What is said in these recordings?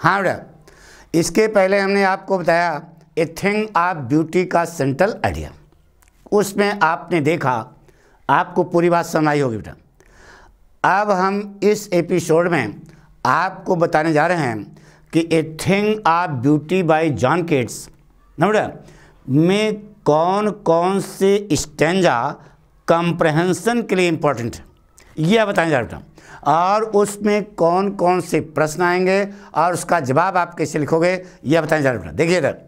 हाँ बेटा, इसके पहले हमने आपको बताया ए थिंग ऑफ ब्यूटी का सेंट्रल आइडिया, उसमें आपने देखा, आपको पूरी बात समझ आई होगी बेटा। अब हम इस एपिसोड में आपको बताने जा रहे हैं कि a thing of beauty by John Keats ना बेटा में कौन कौन से स्टैंजा कंप्रहेंशन के लिए इम्पोर्टेंट है, यह बताने जा रहा बेटा। और उसमें कौन कौन से प्रश्न आएंगे और उसका जवाब आप कैसे लिखोगे, यह बताने जा रहा बेटा। देखिए बेटा,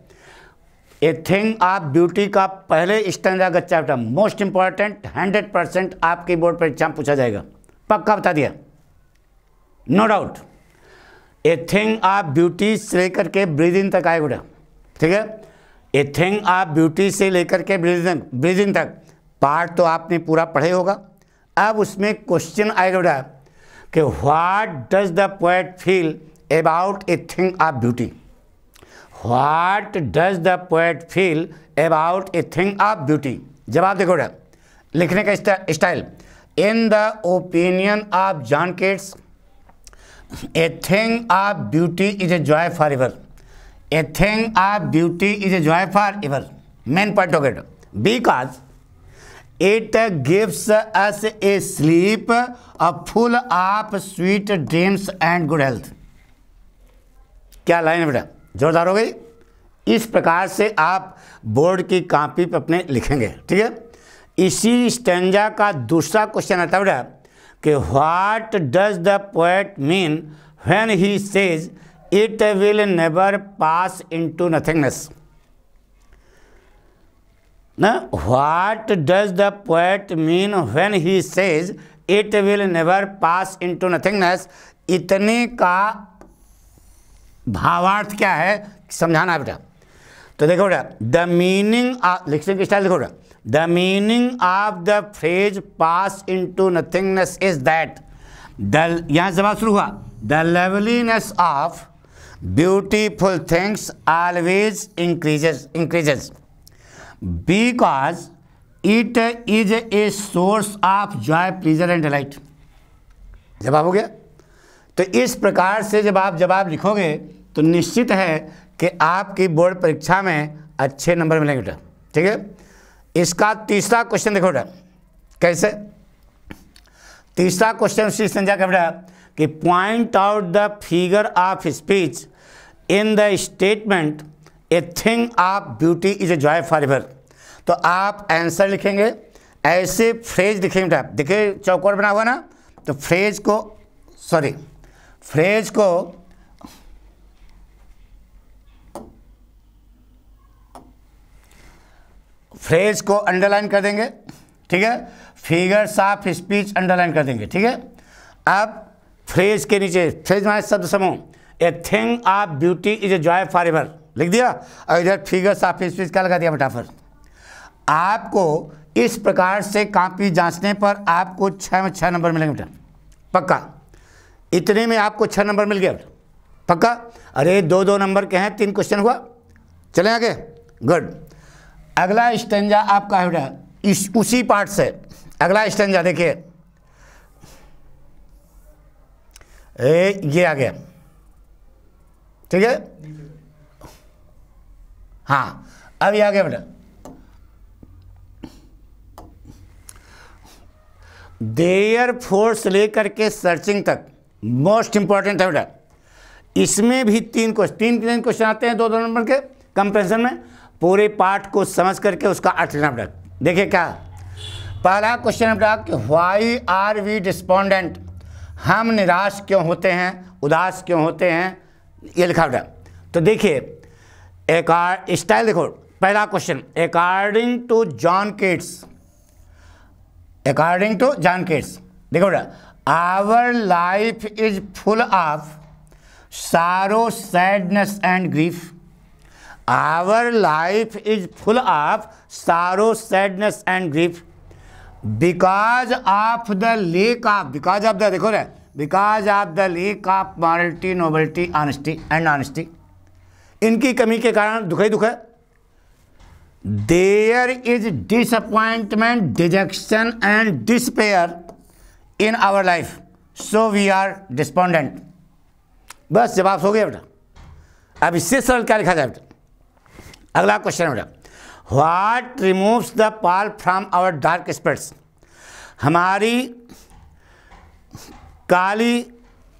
ए थिंग ऑफ ब्यूटी का पहले स्टैंजा गच्चा बेटा मोस्ट इंपॉर्टेंट, 100% आपके बोर्ड पर एग्जाम पूछा जाएगा, पक्का बता दिया, no doubt. A thing of beauty से लेकर के ब्रीदिंग तक आएगा बेटा, ठीक है। ए थिंग ऑफ ब्यूटी से लेकर के ब्रीदिंग तक पार्ट तो आपने पूरा पढ़े होगा। अब उसमें क्वेश्चन आएगा बेटा कि what does the poet feel about a thing of beauty, what does the poet feel about a thing of beauty. जवाब देखो बेटा, लिखने का style, in the opinion of John Keats a thing of beauty is a joy for ever, a thing of beauty is a joy for ever, main point हो गया, because it gives us a sleep full of sweet dreams and good health. क्या line है बेटा, जोरदार हो गई। इस प्रकार से आप बोर्ड की कॉपी पर अपने लिखेंगे, ठीक है। इसी स्टैंजा का दूसरा क्वेश्चन आता है बेटा कि what does the poet mean when he says it will never pass into nothingness ना, what does the poet mean when he says it will never pass into nothingness, इतने का भावार्थ क्या है समझाना है बेटा। तो देखो बेटा, द मीनिंग लिखने की स्टाइल देखो बेटा, the meaning of the phrase pass into nothingness is that the, यहाँ जवाब शुरू हुआ, the loveliness of beautiful things always increases because it is a source of joy, pleasure and delight। जवाब हो गया। तो इस प्रकार से जब आप जवाब लिखोगे तो निश्चित है कि आपकी बोर्ड परीक्षा में अच्छे नंबर मिलेंगे बेटा, ठीक है। इसका तीसरा क्वेश्चन देखो बेटा, कैसे तीसरा क्वेश्चन उसी संख्या का बेटा कि point out the figure of speech in the statement A thing of beauty is a joy for ever. तो आप आंसर लिखेंगे, ऐसे फ्रेज लिखेंगे बेटा, देखिए चौकोर बना हुआ ना, तो फ्रेज को अंडरलाइन कर देंगे, ठीक है। फिगर्स ऑफ स्पीच अंडरलाइन कर देंगे, ठीक है। अब फ्रेज के नीचे, फ्रेज में शब्द समूह, ए thing of beauty is a joy for ever लिख दिया, और इधर फिगर्स ऑफ स्पीच क्या लगा दिया फटाफट। आपको इस प्रकार से कॉपी जांचने पर आपको 6 में 6 नंबर मिलेंगे बेटा, पक्का। इतने में आपको 6 नंबर मिल गया बेटा, पक्का। अरे 2-2 नंबर के हैं, 3 क्वेश्चन हुआ, चलें आगे, गुड। अगला स्टैंजा आपका है बेटा उसी पार्ट से, अगला स्टैंजा देखिए, ये आ गया, ठीक है। हाँ, अब ये आ गया बेटा, देयर फोर्स लेकर के सर्चिंग तक मोस्ट इंपॉर्टेंट है बेटा। इसमें भी 3 क्वेश्चन आते हैं 2-2 नंबर के कंप्रेशन में, पूरे पाठ को समझ करके उसका अर्थ लेना बेटा। देखिए क्या पहला क्वेश्चन है बेटा कि व्हाई आर वी डिस्पोंडेंट, हम निराश क्यों होते हैं, उदास क्यों होते हैं, ये लिखा बेटा। तो देखिए एक स्टाइल देखो, पहला question according to John Keats, देखो बेटा, our life is full of sorrow sadness and grief, our life is full of sorrow sadness and grief because of the lack of, because of the, देखो रे, because of the lack of morality, nobility, honesty and honesty, इनकी कमी के कारण दुख ही दुख है। There is disappointment, dejection and despair in our life, so we are डिस्पोंडेंट। बस जवाब हो गया बेटा, अब इससे सरल क्या लिखा जाए बेटा? अगला क्वेश्चन है बेटा, what removes the pall from our dark spirits? हमारी काली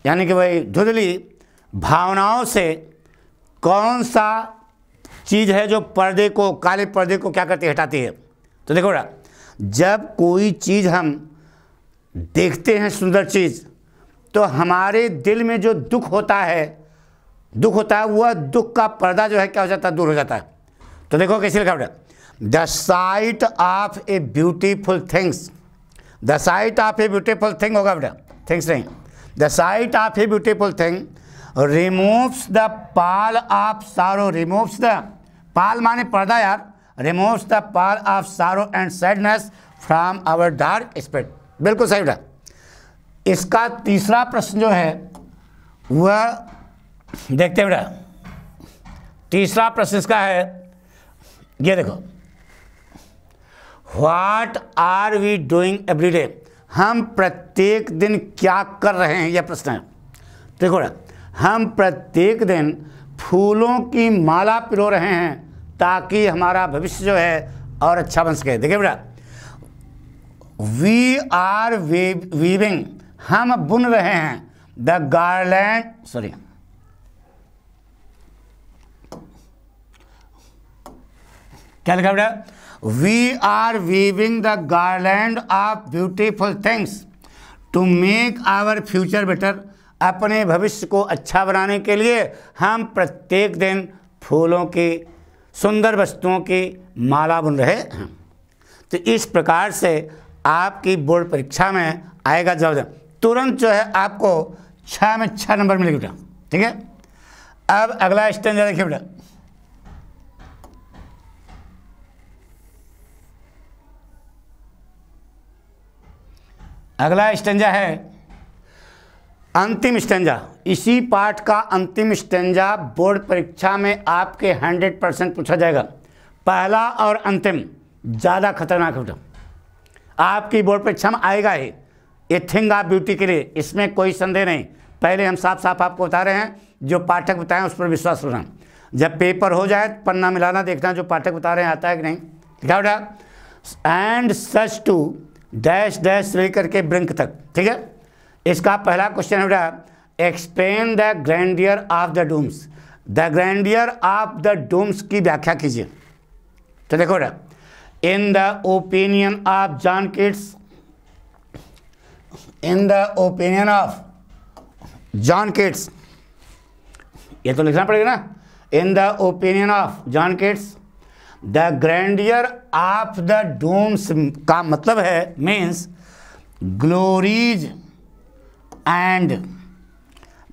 यानी कि वही धुंधली भावनाओं से कौन सा चीज़ है जो पर्दे को, काले पर्दे को क्या करती है, हटाती है? तो देखो बेटा, जब कोई चीज़ हम देखते हैं सुंदर चीज़, तो हमारे दिल में जो दुख होता है वह दुख का पर्दा जो है क्या हो जाता है, दूर हो जाता है। तो देखो कैसे लिखा बेटा, the sight of a beautiful things, the sight of a beautiful thing होगा बेटा, थिंग्स नहीं, the sight of a beautiful thing removes the pall of sorrow, removes the, pall माने पर्दा यार, removes the pall of sorrow and sadness from our dark spirit. बिल्कुल सही बेटा। इसका तीसरा प्रश्न जो है वह देखते हैं बेटा, तीसरा प्रश्न इसका है, ये देखो, what are we doing every day? हम प्रत्येक दिन क्या कर रहे हैं, यह प्रश्न है। देखो बेटा, हम प्रत्येक दिन फूलों की माला पिरो रहे हैं ताकि हमारा भविष्य जो है और अच्छा बन सके। देखिए बेटा, वी आर वीविंग, हम बुन रहे हैं, द गार्लैंड, सॉरी, क्या लिखा बेटा, we are weaving the garland of beautiful things to make our future better. अपने भविष्य को अच्छा बनाने के लिए हम प्रत्येक दिन फूलों की, सुंदर वस्तुओं की माला बुन रहे हैं। तो इस प्रकार से आपकी बोर्ड परीक्षा में आएगा जवाब, तुरंत जो है आपको 6 में 6 नंबर मिलेगा बेटा। ठीक है, अब अगला स्टेंजा देखिए बेटा, अगला स्टेंजा है अंतिम स्टेंजा। इसी पाठ का अंतिम स्टेंजा बोर्ड परीक्षा में आपके 100% पूछा जाएगा। पहला और अंतिम ज़्यादा खतरनाक है, आपकी बोर्ड परीक्षा में आएगा ही। ए थिंग ऑफ ब्यूटी के लिए इसमें कोई संदेह नहीं। पहले हम साफ साफ आपको बता रहे हैं, जो पाठक बताएं उस पर विश्वास रखना। जब पेपर हो जाए पन्ना मिलाना देखना जो पाठक बता रहे हैं आता है कि नहीं। लिखा बेटा, and such to dash dash लेकर के ब्रिंक तक। ठीक है, इसका पहला क्वेश्चन है बेटा, explain the grandeur of the dooms. The grandeur of the dooms की व्याख्या कीजिए। तो देखो बेटा, in the opinion of John Keats, in the opinion of John Keats, ये तो लिखना पड़ेगा ना, in the opinion of John Keats the grandeur of the dooms का मतलब है, means glories and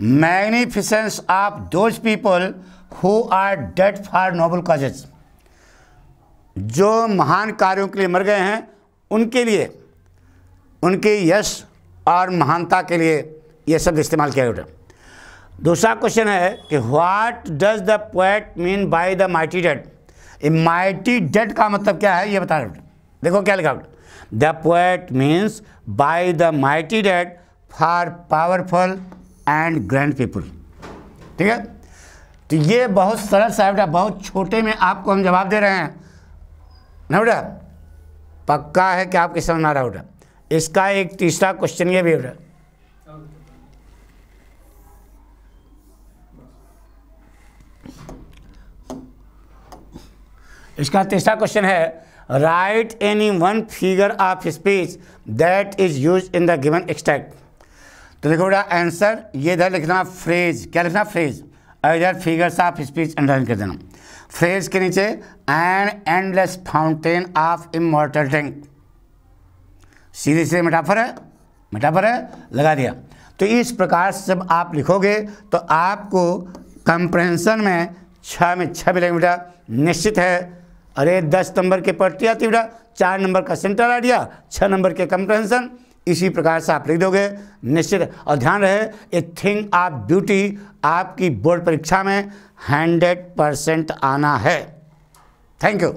magnificence of those people who are dead for noble causes. जो महान कार्यों के लिए मर गए हैं उनके लिए, उनके यश और महानता के लिए यह शब्द इस्तेमाल किया गया। दूसरा क्वेश्चन है कि what does the poet mean by the mighty dead. Mighty dead का मतलब क्या है ये बता रहे। देखो क्या लिखा, the poet means by the mighty dead for powerful and grand people. ठीक है, तो ये बहुत सरल सा बेटा, बहुत छोटे में आपको हम जवाब दे रहे हैं ना बेटा। पक्का है कि आपके समझ में आ रहा बेटा। इसका एक तीसरा क्वेश्चन ये भी बेटा, इसका तीसरा क्वेश्चन है, right any one figure of speech that is use in the given extract. तो देखो बेटा आंसर ये इधर लिखना फ्रेज, क्या लिखना फ्रेज, और इधर फिगर्स ऑफ स्पीच अंडरलाइन कर देना। फ्रेज के नीचे an endless fountain of immortal drink, सीधे सीधे मेटाफर है, मेटाफर है, लगा दिया। तो इस प्रकार से जब आप लिखोगे तो आपको कंप्रहेंशन में 6 में 6 मिलेंगे बेटा, निश्चित है। अरे 10 नंबर के पट्टी आती बेटा, 4 नंबर का सेंट्रल आइडिया, 6 नंबर के कंप्रहेंशन, इसी प्रकार से आप लिख दोगे निश्चित। और ध्यान रहे, ए थिंग ऑफ ब्यूटी आपकी बोर्ड परीक्षा में 100% आना है। Thank you.